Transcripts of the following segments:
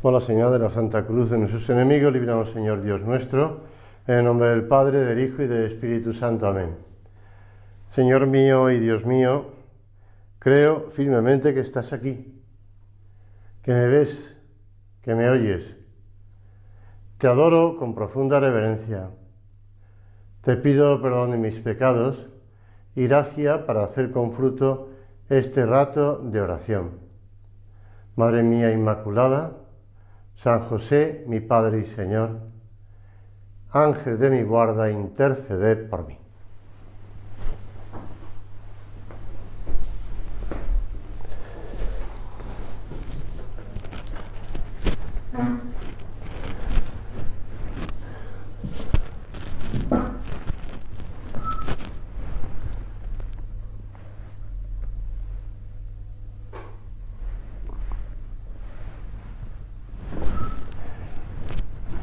Por la señal de la Santa Cruz de nuestros enemigos, líbranos, Señor Dios nuestro, en el nombre del Padre, del Hijo y del Espíritu Santo. Amén. Señor mío y Dios mío, creo firmemente que estás aquí, que me ves, que me oyes. Te adoro con profunda reverencia. Te pido perdón de mis pecados y gracia para hacer con fruto este rato de oración. Madre mía Inmaculada, San José, mi Padre y Señor, Ángel de mi guarda, interceded por mí.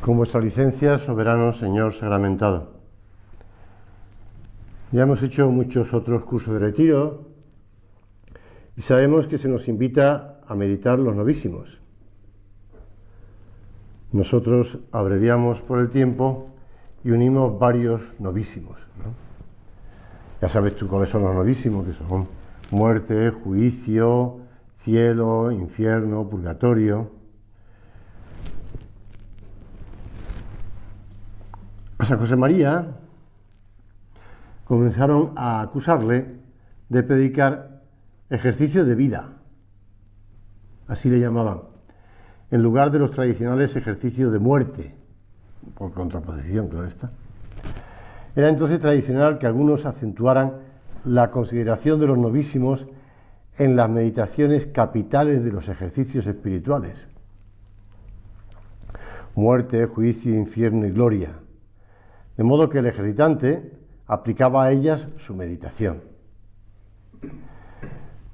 Con vuestra licencia, soberano Señor sacramentado. Ya hemos hecho muchos otros cursos de retiro y sabemos que se nos invita a meditar los novísimos. Nosotros abreviamos por el tiempo y unimos varios novísimos, ¿no? Ya sabes tú cuáles son los novísimos, que son muerte, juicio, cielo, infierno, purgatorio. A San José María comenzaron a acusarle de predicar ejercicio de vida, así le llamaban, en lugar de los tradicionales ejercicios de muerte, por contraposición, claro está. Era entonces tradicional que algunos acentuaran la consideración de los novísimos en las meditaciones capitales de los ejercicios espirituales: muerte, juicio, infierno y gloria. De modo que el ejercitante aplicaba a ellas su meditación.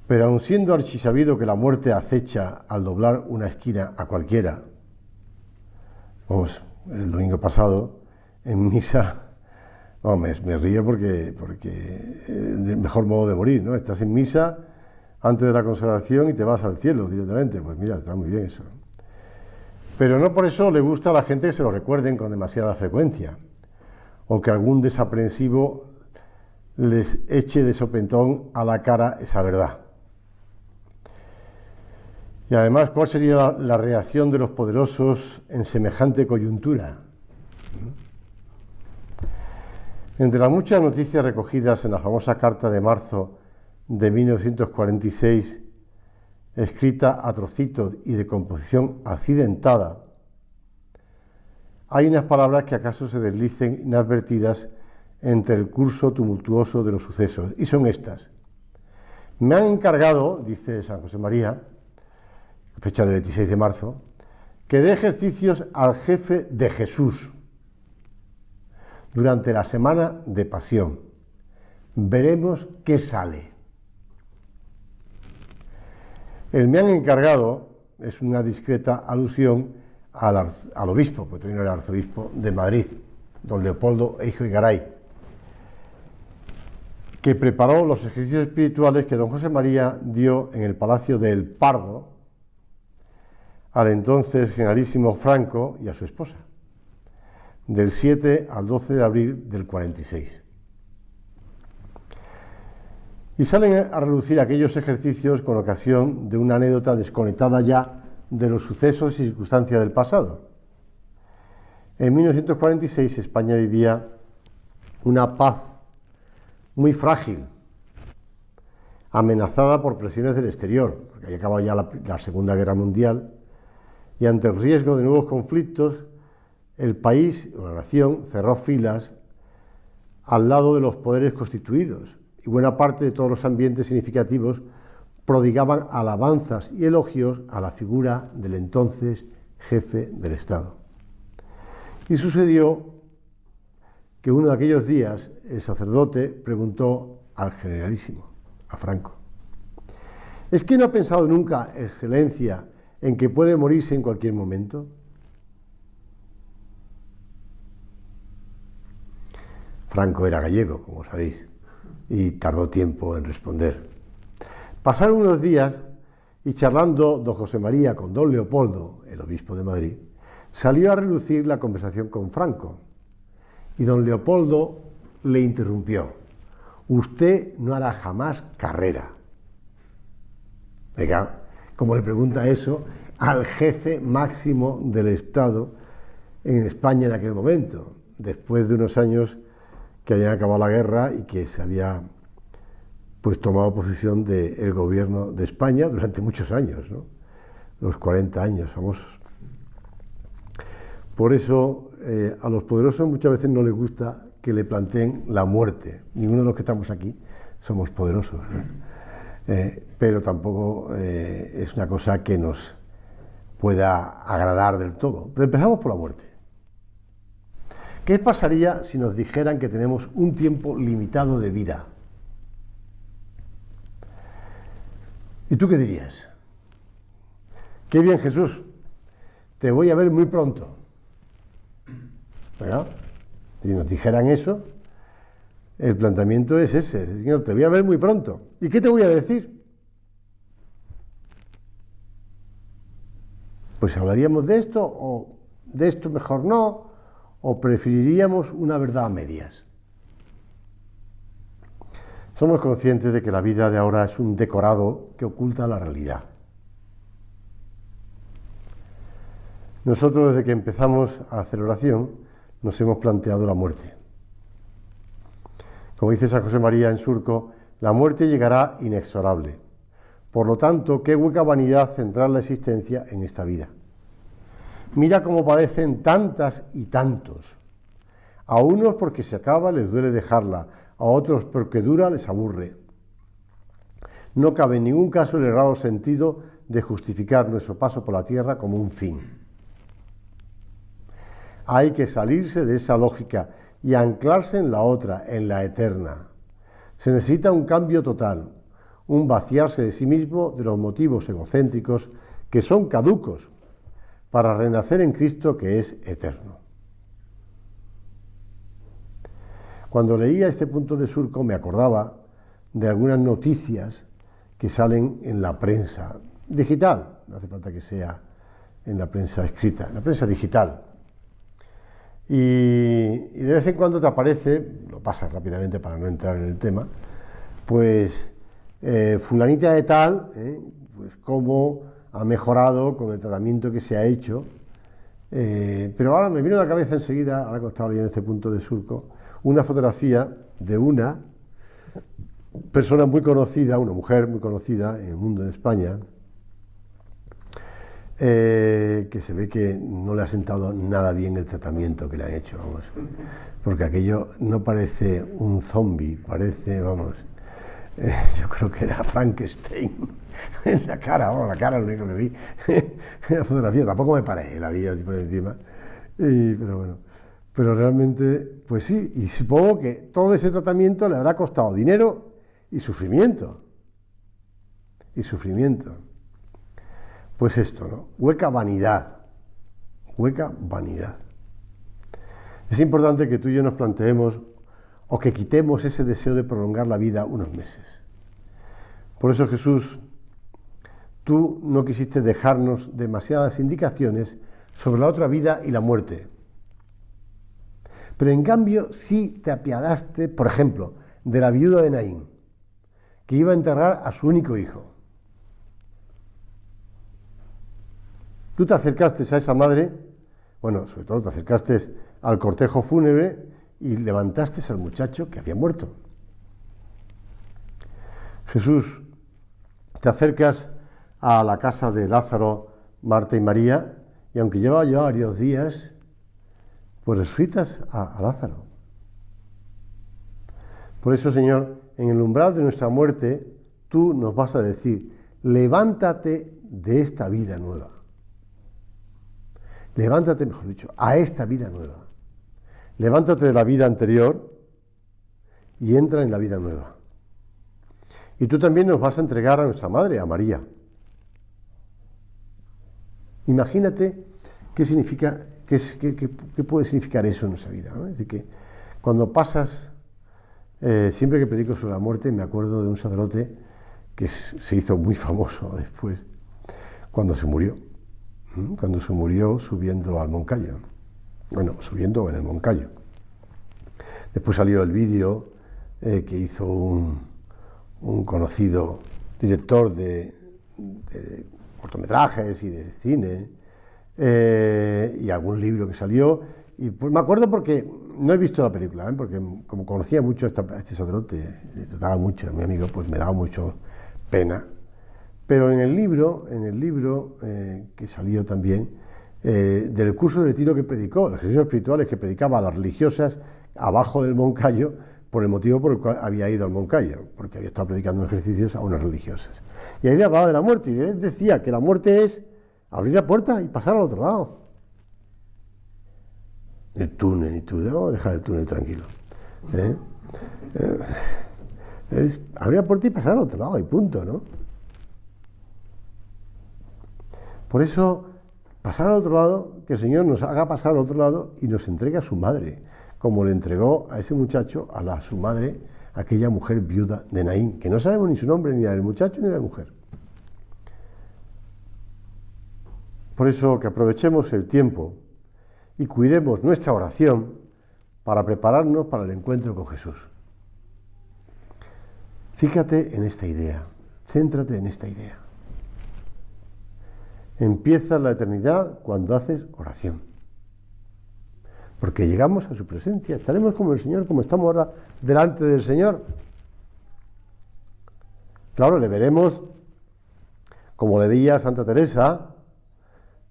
Pero aun siendo archisabido que la muerte acecha al doblar una esquina a cualquiera, vamos, el domingo pasado en misa, me río porque es el mejor modo de morir, ¿no? Estás en misa antes de la consagración y te vas al cielo directamente. Pues mira, está muy bien eso. Pero no por eso le gusta a la gente que se lo recuerden con demasiada frecuencia, o que algún desaprensivo les eche de sopetón a la cara esa verdad. Y además, ¿cuál sería la reacción de los poderosos en semejante coyuntura? Entre las muchas noticias recogidas en la famosa carta de marzo de 1946, escrita a trocitos y de composición accidentada, hay unas palabras que acaso se deslicen inadvertidas entre el curso tumultuoso de los sucesos, y son estas. Me han encargado, dice San José María, fecha del 26 de marzo, que dé ejercicios al jefe de Jesús durante la semana de pasión. Veremos qué sale. El me han encargado es una discreta alusión al obispo, porque todavía no era arzobispo de Madrid, don Leopoldo Eijo-Garay, que preparó los ejercicios espirituales que don José María dio en el Palacio del Pardo al entonces generalísimo Franco y a su esposa, del 7 al 12 de abril del 46. Y salen a relucir aquellos ejercicios con ocasión de una anécdota desconectada ya de los sucesos y circunstancias del pasado. En 1946 España vivía una paz muy frágil, amenazada por presiones del exterior, porque había acabado ya la Segunda Guerra Mundial, y ante el riesgo de nuevos conflictos, el país o la nación cerró filas al lado de los poderes constituidos, y buena parte de todos los ambientes significativos prodigaban alabanzas y elogios a la figura del entonces jefe del Estado. Y sucedió que uno de aquellos días el sacerdote preguntó al generalísimo, a Franco: ¿es que no ha pensado nunca, Excelencia, en que puede morirse en cualquier momento? Franco era gallego, como sabéis, y tardó tiempo en responder. Pasaron unos días y charlando don José María con don Leopoldo, el obispo de Madrid, salió a relucir la conversación con Franco y don Leopoldo le interrumpió: usted no hará jamás carrera. Venga, como le pregunta eso al jefe máximo del Estado en España en aquel momento, después de unos años que habían acabado la guerra y que se había pues tomado posesión del gobierno de España durante muchos años, ¿no? Los 40 años famosos. Por eso a los poderosos muchas veces no les gusta que le planteen la muerte. Ninguno de los que estamos aquí somos poderosos, ¿verdad? Pero tampoco es una cosa que nos pueda agradar del todo. Pero empezamos por la muerte. ¿Qué pasaría si nos dijeran que tenemos un tiempo limitado de vida? ¿Y tú qué dirías? Qué bien, Jesús, te voy a ver muy pronto. ¿Verdad? Si nos dijeran eso, el planteamiento es ese: Señor, te voy a ver muy pronto. ¿Y qué te voy a decir? Pues hablaríamos de esto, o de esto mejor no, o preferiríamos una verdad a medias. Somos conscientes de que la vida de ahora es un decorado que oculta la realidad. Nosotros, desde que empezamos a hacer oración, nos hemos planteado la muerte. Como dice San José María en Surco, la muerte llegará inexorable. Por lo tanto, qué hueca vanidad centrar la existencia en esta vida. Mira cómo padecen tantas y tantos. A unos porque se acaba les duele dejarla, a otros porque dura les aburre. No cabe en ningún caso el errado sentido de justificar nuestro paso por la tierra como un fin. Hay que salirse de esa lógica y anclarse en la otra, en la eterna. Se necesita un cambio total, un vaciarse de sí mismo de los motivos egocéntricos que son caducos, para renacer en Cristo que es eterno. Cuando leía este punto de Surco me acordaba de algunas noticias que salen en la prensa digital, no hace falta que sea en la prensa escrita, en la prensa digital. Y de vez en cuando te aparece, lo pasas rápidamente para no entrar en el tema, pues fulanita de tal, pues cómo ha mejorado con el tratamiento que se ha hecho, pero ahora me vino a la cabeza enseguida, ahora que estaba leyendo este punto de Surco, una fotografía de una persona muy conocida, una mujer muy conocida en el mundo de España, que se ve que no le ha sentado nada bien el tratamiento que le han hecho, vamos, porque aquello no parece un zombie, parece, vamos, yo creo que era Frankenstein en la cara, vamos, la cara es lo único que vi en la fotografía, tampoco me paré, la vi así por encima, pero bueno, pero realmente, pues sí, y supongo que todo ese tratamiento le habrá costado dinero y sufrimiento, pues esto, ¿no? Hueca vanidad. Es importante que tú y yo nos planteemos o que quitemos ese deseo de prolongar la vida unos meses. Por eso, Jesús, tú no quisiste dejarnos demasiadas indicaciones sobre la otra vida y la muerte. Pero en cambio sí te apiadaste, por ejemplo, de la viuda de Naín, que iba a enterrar a su único hijo. Tú te acercaste a esa madre, bueno, sobre todo te acercaste al cortejo fúnebre y levantaste al muchacho que había muerto. Jesús, te acercas a la casa de Lázaro, Marta y María, y aunque llevaba ya varios días, pues resucitas a Lázaro. Por eso, Señor, en el umbral de nuestra muerte, tú nos vas a decir: levántate de esta vida nueva. Levántate, mejor dicho, a esta vida nueva. Levántate de la vida anterior y entra en la vida nueva. Y tú también nos vas a entregar a nuestra madre, a María. Imagínate qué significa, qué puede significar eso en nuestra vida, ¿no? Es decir, que cuando pasas, siempre que predico sobre la muerte, me acuerdo de un sacerdote que se hizo muy famoso después, cuando se murió. Cuando se murió subiendo al Moncayo. Bueno, subiendo en el Moncayo. Después salió el vídeo que hizo un conocido director de cortometrajes y de cine, y algún libro que salió. Y pues me acuerdo porque no he visto la película, porque como conocía mucho a este sacerdote, le trataba mucho a mi amigo, pues me daba mucho pena. Pero en el libro que salió también, del curso de retiro que predicó, los ejercicios espirituales que predicaba a las religiosas abajo del Moncayo, por el motivo por el cual había ido al Moncayo, porque había estado predicando ejercicios a unas religiosas. Y ahí le hablaba de la muerte, y él decía que la muerte es abrir la puerta y pasar al otro lado. El túnel, y tú, no, dejar el túnel tranquilo. Es abrir la puerta y pasar al otro lado, y punto, ¿no? Por eso, pasar al otro lado, que el Señor nos haga pasar al otro lado y nos entregue a su madre, como le entregó a ese muchacho, su madre, aquella mujer viuda de Naín, que no sabemos ni su nombre, ni la del muchacho, ni la de la mujer. Por eso, que aprovechemos el tiempo y cuidemos nuestra oración para prepararnos para el encuentro con Jesús. Fíjate en esta idea, céntrate en esta idea. Empieza la eternidad cuando haces oración. Porque llegamos a su presencia, estaremos como el Señor, como estamos ahora delante del Señor. Claro, le veremos como le veía a Santa Teresa,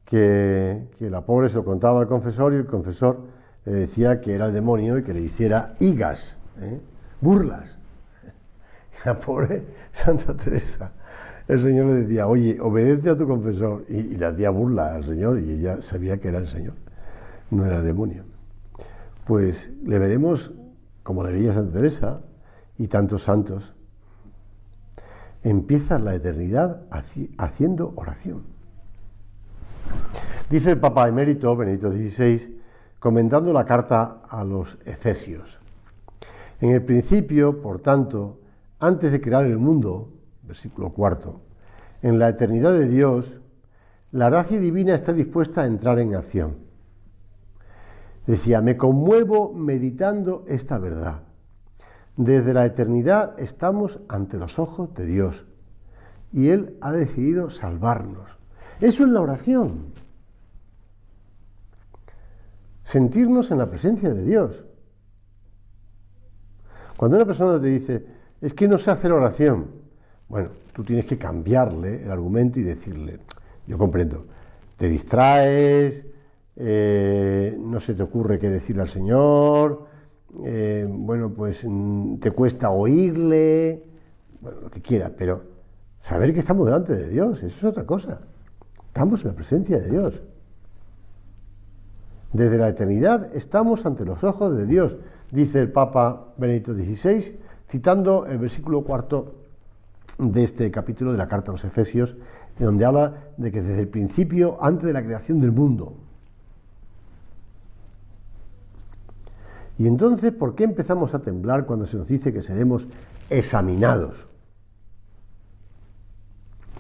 que la pobre se lo contaba al confesor y el confesor le decía que era el demonio y que le hiciera higas, burlas. Y la pobre Santa Teresa, el Señor le decía, oye, obedece a tu confesor, y le hacía burla al Señor, y ella sabía que era el Señor, no era el demonio. Pues le veremos como le veía Santa Teresa y tantos santos. Empieza la eternidad haciendo oración. Dice el Papa emérito Benedicto XVI, comentando la carta a los Efesios: en el principio, por tanto, antes de crear el mundo, versículo 4, en la eternidad de Dios, la gracia divina está dispuesta a entrar en acción. Decía, me conmuevo meditando esta verdad. Desde la eternidad estamos ante los ojos de Dios y Él ha decidido salvarnos. Eso es la oración. Sentirnos en la presencia de Dios. Cuando una persona te dice, es que no sé hacer oración, bueno, tú tienes que cambiarle el argumento y decirle, yo comprendo, te distraes, no se te ocurre qué decirle al Señor, bueno, pues te cuesta oírle, bueno, lo que quiera, pero saber que estamos delante de Dios, eso es otra cosa. Estamos en la presencia de Dios. Desde la eternidad estamos ante los ojos de Dios, dice el Papa Benedicto XVI, citando el versículo 4 de este capítulo de la Carta a los Efesios, en donde habla de que desde el principio, antes de la creación del mundo. Y entonces, ¿por qué empezamos a temblar cuando se nos dice que seremos examinados?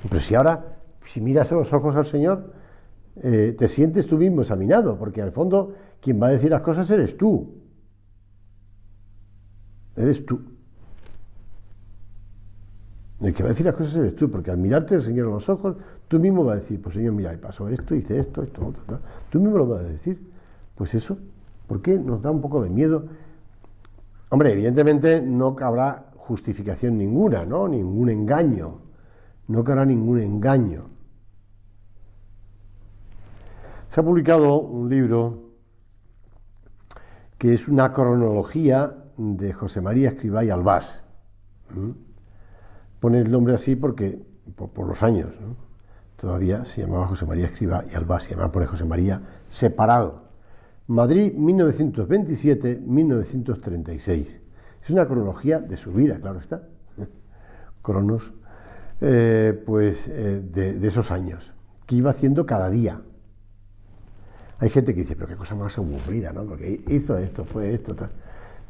Pero si ahora, si miras a los ojos al Señor, te sientes tú mismo examinado, porque al fondo quien va a decir las cosas eres tú. Eres tú. El que va a decir las cosas eres tú, porque al mirarte al Señor a los ojos, tú mismo vas a decir, pues Señor, mira, pasó esto, hice esto, otro, ¿no? Tú mismo lo vas a decir. Pues eso, ¿por qué nos da un poco de miedo? Hombre, evidentemente no cabrá justificación ninguna, ¿no? Ningún engaño. No cabrá ningún engaño. Se ha publicado un libro que es una cronología de José María Escrivá y Albás. Pone el nombre así porque por los años, ¿no? Todavía se llamaba José María Escrivá y Albás, se llamaba, pone José María separado. Madrid, 1927-1936. Es una cronología de su vida, claro está. Cronos, de esos años, que iba haciendo cada día. Hay gente que dice, pero qué cosa más aburrida, ¿no? Porque hizo esto, fue esto, tal.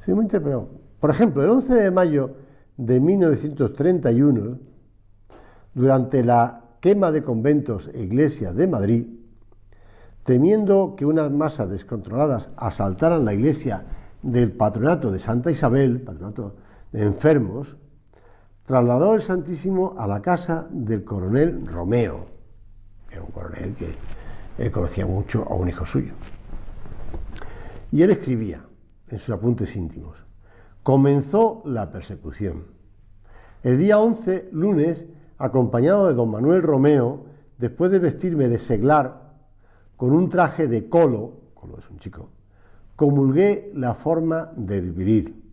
Sí, muy interpretado. Por ejemplo, el 11 de mayo de 1931, durante la quema de conventos e iglesias de Madrid, temiendo que unas masas descontroladas asaltaran la iglesia del patronato de Santa Isabel, patronato de enfermos, trasladó el Santísimo a la casa del coronel Romeo, que era un coronel que él conocía mucho a un hijo suyo. Y él escribía en sus apuntes íntimos: comenzó la persecución. El día 11, lunes, acompañado de don Manuel Romeo, después de vestirme de seglar con un traje de colo es un chico, comulgué la forma del viril.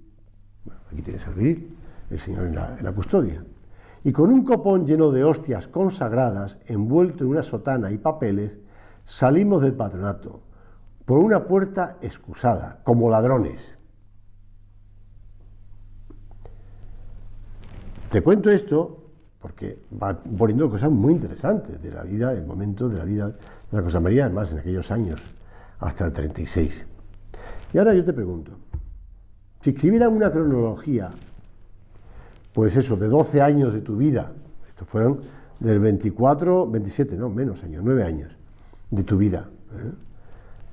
Bueno, aquí tienes el viril, el Señor en la custodia. Y con un copón lleno de hostias consagradas, envuelto en una sotana y papeles, salimos del patronato por una puerta excusada, como ladrones. Te cuento esto porque va poniendo cosas muy interesantes de la vida, el momento de la vida de la Cosa María, además en aquellos años, hasta el 36. Y ahora yo te pregunto, si escribiera una cronología, pues eso, de 12 años de tu vida, estos fueron del 24, 27, no, menos años, 9 años de tu vida.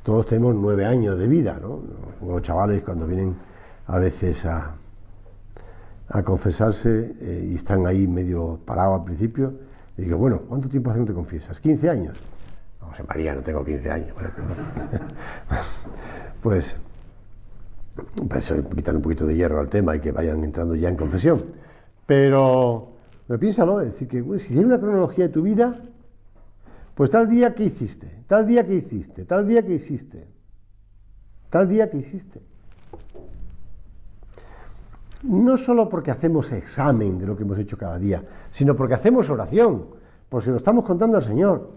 Todos tenemos 9 años de vida, ¿no? Los chavales cuando vienen a veces a confesarse y están ahí medio parados al principio, y digo, bueno, ¿cuánto tiempo hace que no te confiesas? ¿15 años? No, José María, no tengo 15 años. Pues quitar un poquito de hierro al tema y que vayan entrando ya en confesión. Pero piénsalo, es decir, que bueno, si hay una cronología de tu vida, pues tal día que hiciste, tal día que hiciste, tal día que hiciste, tal día que hiciste. No solo porque hacemos examen de lo que hemos hecho cada día, sino porque hacemos oración, porque lo estamos contando al Señor.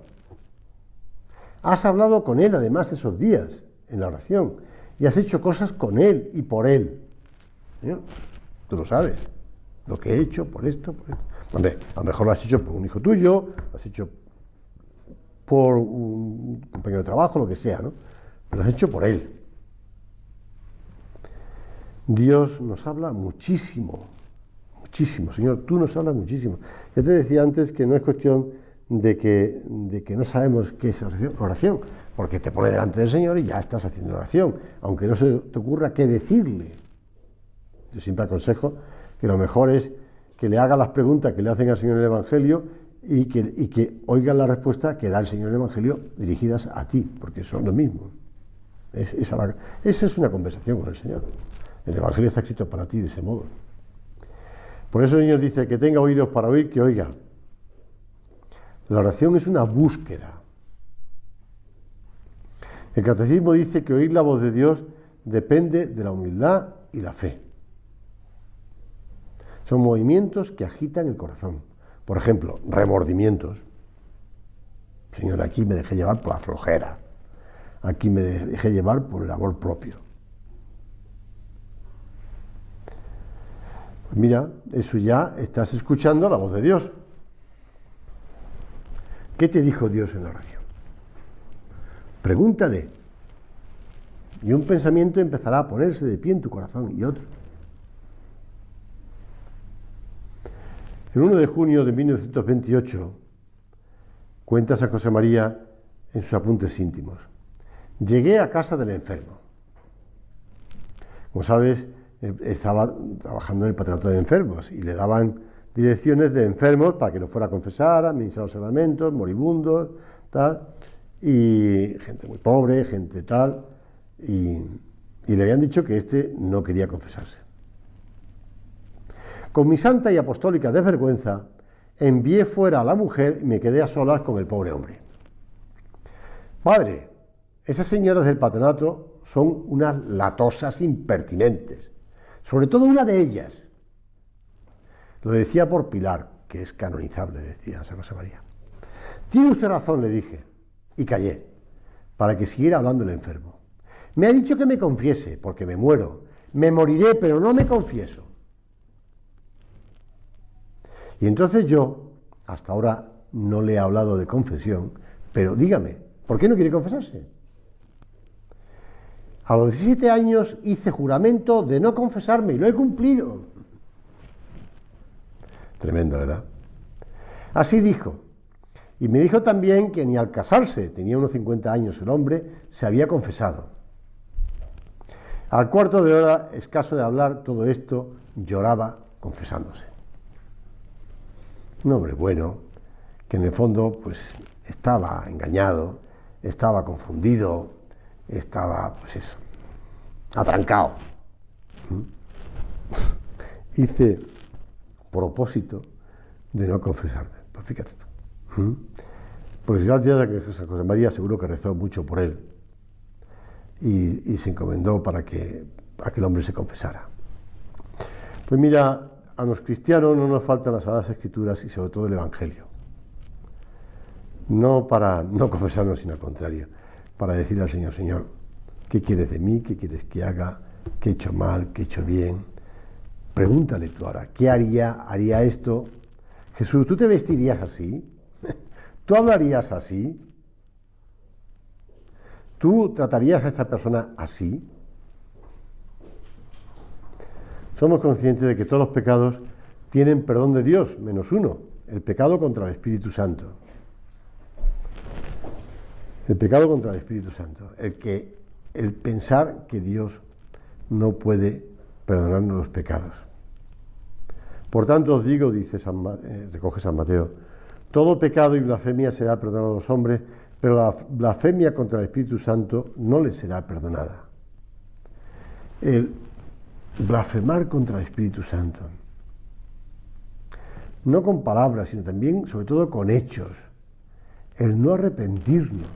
Has hablado con Él además esos días en la oración y has hecho cosas con Él y por Él. Señor, tú lo sabes, lo que he hecho por esto, por esto. Hombre, a lo mejor lo has hecho por un hijo tuyo, lo has hecho por un compañero de trabajo, lo que sea, ¿no? Pero lo has hecho por Él. Dios nos habla muchísimo, muchísimo, Señor, tú nos hablas muchísimo. Ya te decía antes que no es cuestión de que no sabemos qué es oración, porque te pone delante del Señor y ya estás haciendo oración, aunque no se te ocurra qué decirle. Yo siempre aconsejo que lo mejor es que le hagas las preguntas que le hacen al Señor en el Evangelio y que oigan la respuesta que da el Señor en el Evangelio dirigidas a ti, porque son lo mismo. Esa es una conversación con el Señor. El Evangelio está escrito para ti de ese modo. Por eso el Señor dice que tenga oídos para oír, que oiga. La oración es una búsqueda. El Catecismo dice que oír la voz de Dios depende de la humildad y la fe. Son movimientos que agitan el corazón. Por ejemplo, remordimientos. Señor, aquí me dejé llevar por la flojera. Aquí me dejé llevar por el amor propio. Mira, eso ya estás escuchando la voz de Dios. ¿Qué te dijo Dios en la oración? Pregúntale. Y un pensamiento empezará a ponerse de pie en tu corazón y otro. El 1 de junio de 1928 cuenta San José María en sus apuntes íntimos: llegué a casa del enfermo. Como sabes, estaba trabajando en el patronato de enfermos y le daban direcciones de enfermos para que lo fuera a confesar, a administrar los sacramentos, moribundos, tal, y gente muy pobre, gente tal, y le habían dicho que este no quería confesarse. Con mi santa y apostólica desvergüenza, envié fuera a la mujer y me quedé a solas con el pobre hombre. Padre, esas señoras del patronato son unas latosas impertinentes. Sobre todo una de ellas. Lo decía por Pilar, que es canonizable, decía San José María. Tiene usted razón, le dije, y callé, para que siguiera hablando el enfermo. Me ha dicho que me confiese, porque me muero. Me moriré, pero no me confieso. Y entonces yo, hasta ahora no le he hablado de confesión, pero dígame, ¿por qué no quiere confesarse? A los 17 años hice juramento de no confesarme y lo he cumplido. Tremendo, ¿verdad? Así dijo: Y me dijo también que ni al casarse, tenía unos 50 años el hombre, se había confesado. Al cuarto de hora, escaso de hablar todo esto, lloraba confesándose. Un hombre bueno, que en el fondo pues estaba engañado, estaba confundido, estaba pues eso, atrancado. Hice propósito de no confesarme, pues fíjate tú. Pues gracias a que San José María seguro que rezó mucho por él y se encomendó para que aquel hombre se confesara. Pues mira, a los cristianos no nos faltan las Sagradas Escrituras y sobre todo el Evangelio. No para no confesarnos, sino al contrario, para decirle al Señor, Señor, ¿qué quieres de mí? ¿Qué quieres que haga? ¿Qué he hecho mal? ¿Qué he hecho bien? Pregúntale tú ahora, ¿qué haría? ¿Haría esto? Jesús, ¿tú te vestirías así? ¿Tú hablarías así? ¿Tú tratarías a esta persona así? Somos conscientes de que todos los pecados tienen perdón de Dios, menos uno, el pecado contra el Espíritu Santo. El pecado contra el Espíritu Santo, el pensar que Dios no puede perdonarnos los pecados. Por tanto os digo, dice recoge San Mateo, todo pecado y blasfemia será perdonado a los hombres, pero la blasfemia contra el Espíritu Santo no les será perdonada. El blasfemar contra el Espíritu Santo, no con palabras, sino también, sobre todo, con hechos, el no arrepentirnos,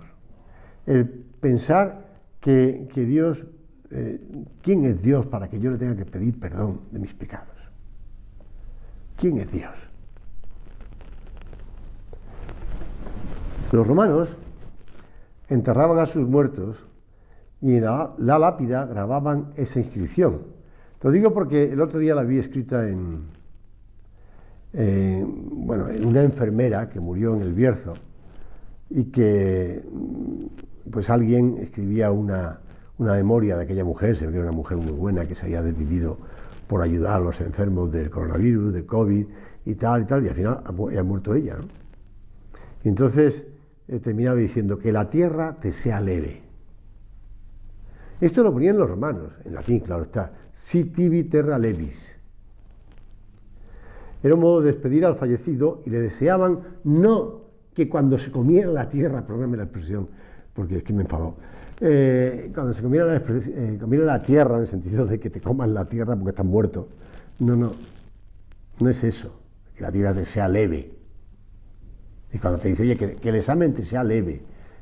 el pensar que Dios, ¿quién es Dios para que yo le tenga que pedir perdón de mis pecados? ¿Quién es Dios? Los romanos enterraban a sus muertos y en la lápida grababan esa inscripción. Te lo digo porque el otro día la vi escrita en una enfermera que murió en el Bierzo y que pues alguien escribía una memoria de aquella mujer, se ve que era una mujer muy buena que se había desvivido por ayudar a los enfermos del coronavirus, del COVID y tal, y al final ha muerto ella, ¿no? Y entonces terminaba diciendo que la tierra te sea leve. Esto lo ponían los romanos, en latín, claro está, si tibi terra levis. Era un modo de despedir al fallecido y le deseaban no que cuando se comiera la tierra, perdóname la expresión, porque es que me enfadó, cuando se comiera la tierra, en el sentido de que te coman la tierra porque estás muerto, no es eso, que la tierra te sea leve. Y cuando te dice, oye, que el examen te sea leve,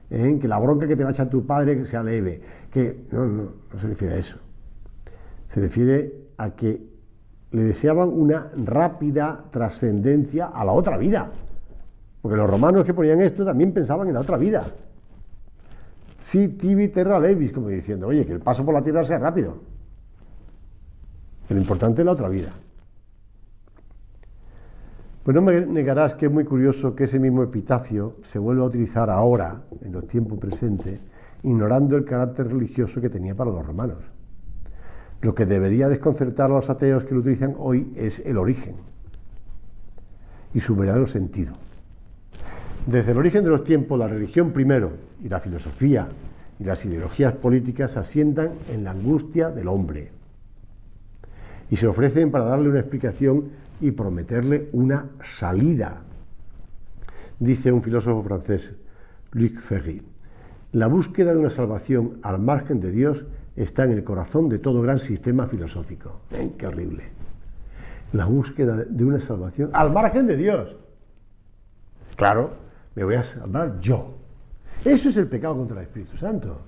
que la bronca que te va a echar tu padre que sea leve, que no se refiere a eso. Se refiere a que le deseaban una rápida trascendencia a la otra vida. Porque los romanos que ponían esto también pensaban en la otra vida. Si tibi terra levis, como diciendo, oye, que el paso por la tierra sea rápido. Que lo importante es la otra vida. Pues no me negarás que es muy curioso que ese mismo epitafio se vuelva a utilizar ahora, en los tiempos presentes, ignorando el carácter religioso que tenía para los romanos. Lo que debería desconcertar a los ateos que lo utilizan hoy es el origen y su verdadero sentido. Desde el origen de los tiempos, la religión primero y la filosofía y las ideologías políticas se asientan en la angustia del hombre y se ofrecen para darle una explicación y prometerle una salida. Dice un filósofo francés, Luc Ferry, la búsqueda de una salvación al margen de Dios está en el corazón de todo gran sistema filosófico. ¡Qué horrible! La búsqueda de una salvación al margen de Dios. Claro, me voy a salvar yo. Eso es el pecado contra el Espíritu Santo.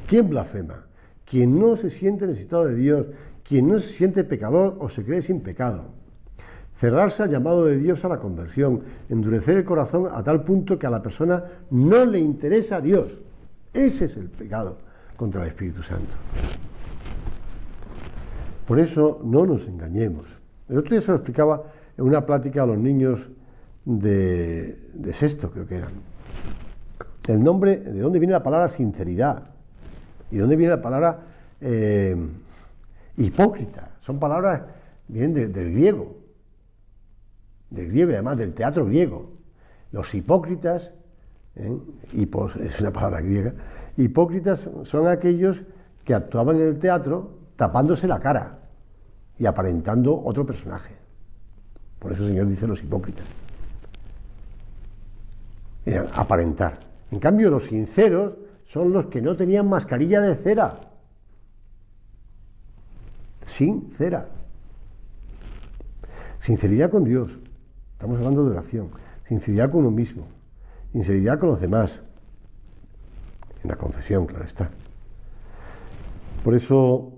¿Quién blasfema? Quien no se siente necesitado de Dios, quien no se siente pecador o se cree sin pecado. Cerrarse al llamado de Dios a la conversión, endurecer el corazón a tal punto que a la persona no le interesa a Dios. Ese es el pecado contra el Espíritu Santo. Por eso no nos engañemos. El otro día se lo explicaba en una plática a los niños de sexto, creo que eran. El nombre, de dónde viene la palabra sinceridad y de dónde viene la palabra hipócrita. Son palabras, vienen del griego y además del teatro griego. Los hipócritas, hipos es una palabra griega, hipócritas son aquellos que actuaban en el teatro tapándose la cara y aparentando otro personaje. Por eso el Señor dice los hipócritas. Eran aparentar. En cambio, los sinceros son los que no tenían mascarilla de cera. Sincera. Sinceridad con Dios. Estamos hablando de oración. Sinceridad con uno mismo. Sinceridad con los demás. En la confesión, claro está. Por eso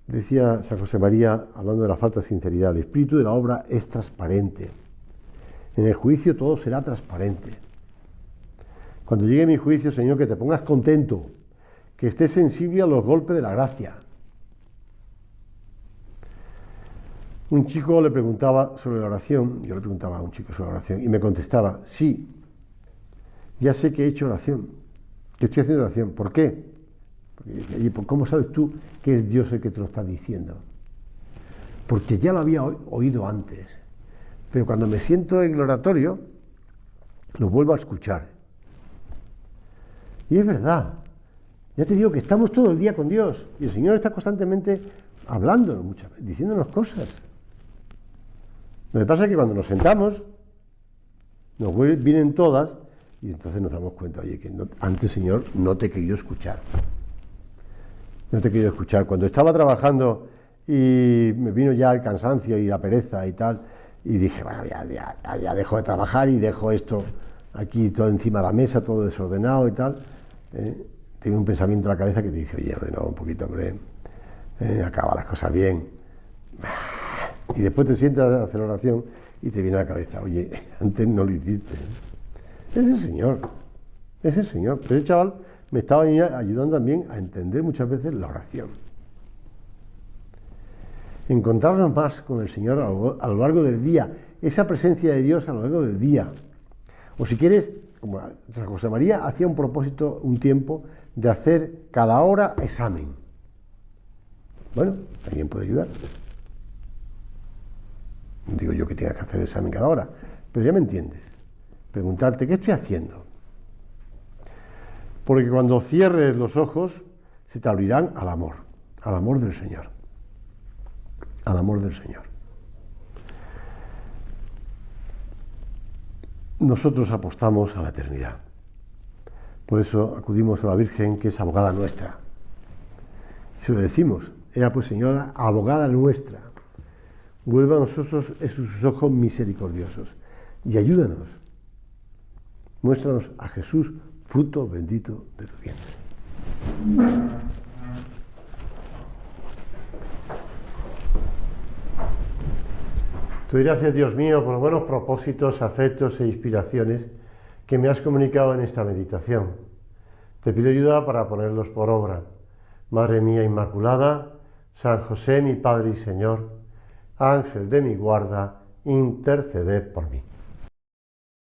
decía San José María, hablando de la falta de sinceridad, el espíritu de la obra es transparente. En el juicio todo será transparente. Cuando llegue mi juicio, Señor, que te pongas contento, que estés sensible a los golpes de la gracia. Un chico le preguntaba sobre la oración, yo le preguntaba a un chico sobre la oración, y me contestaba, sí, ya sé que he hecho oración, que estoy haciendo oración. ¿Por qué? Porque, ¿cómo sabes tú que es Dios el que te lo está diciendo? Porque ya lo había oído antes, pero cuando me siento en el oratorio, lo vuelvo a escuchar. Y es verdad, ya te digo que estamos todo el día con Dios, y el Señor está constantemente hablándonos muchas veces, diciéndonos cosas. Lo que pasa es que cuando nos sentamos, nos vienen todas, y entonces nos damos cuenta, oye, que no, antes, Señor, no te he querido escuchar. No te he querido escuchar. Cuando estaba trabajando y me vino ya el cansancio y la pereza y tal, y dije, bueno, ya dejo de trabajar y dejo esto aquí todo encima de la mesa, todo desordenado y tal, tiene un pensamiento en la cabeza que te dice, oye, ordenado un poquito, hombre, acaba las cosas bien. Y después te sientas a hacer oración y te viene a la cabeza, oye, antes no lo hiciste. Es el Señor, es el Señor. Pero ese chaval me estaba ayudando también a entender muchas veces la oración. Encontrarnos más con el Señor a lo largo del día, esa presencia de Dios a lo largo del día. O si quieres, como San José María hacía un propósito, un tiempo, de hacer cada hora examen. Bueno, alguien puede ayudar. No digo yo que tengas que hacer el examen cada hora, pero ya me entiendes. Preguntarte, ¿qué estoy haciendo? Porque cuando cierres los ojos, se te abrirán al amor del Señor. Al amor del Señor. Nosotros apostamos a la eternidad. Por eso acudimos a la Virgen, que es abogada nuestra. Se lo decimos, ella pues Señora, abogada nuestra, vuelva a nosotros sus ojos misericordiosos y ayúdanos. Muéstranos a Jesús, fruto bendito de tu vientre. Te doy gracias, Dios mío, por los buenos propósitos, afectos e inspiraciones que me has comunicado en esta meditación. Te pido ayuda para ponerlos por obra. Madre mía Inmaculada, San José, mi Padre y Señor, Ángel de mi guarda, interceded por mí.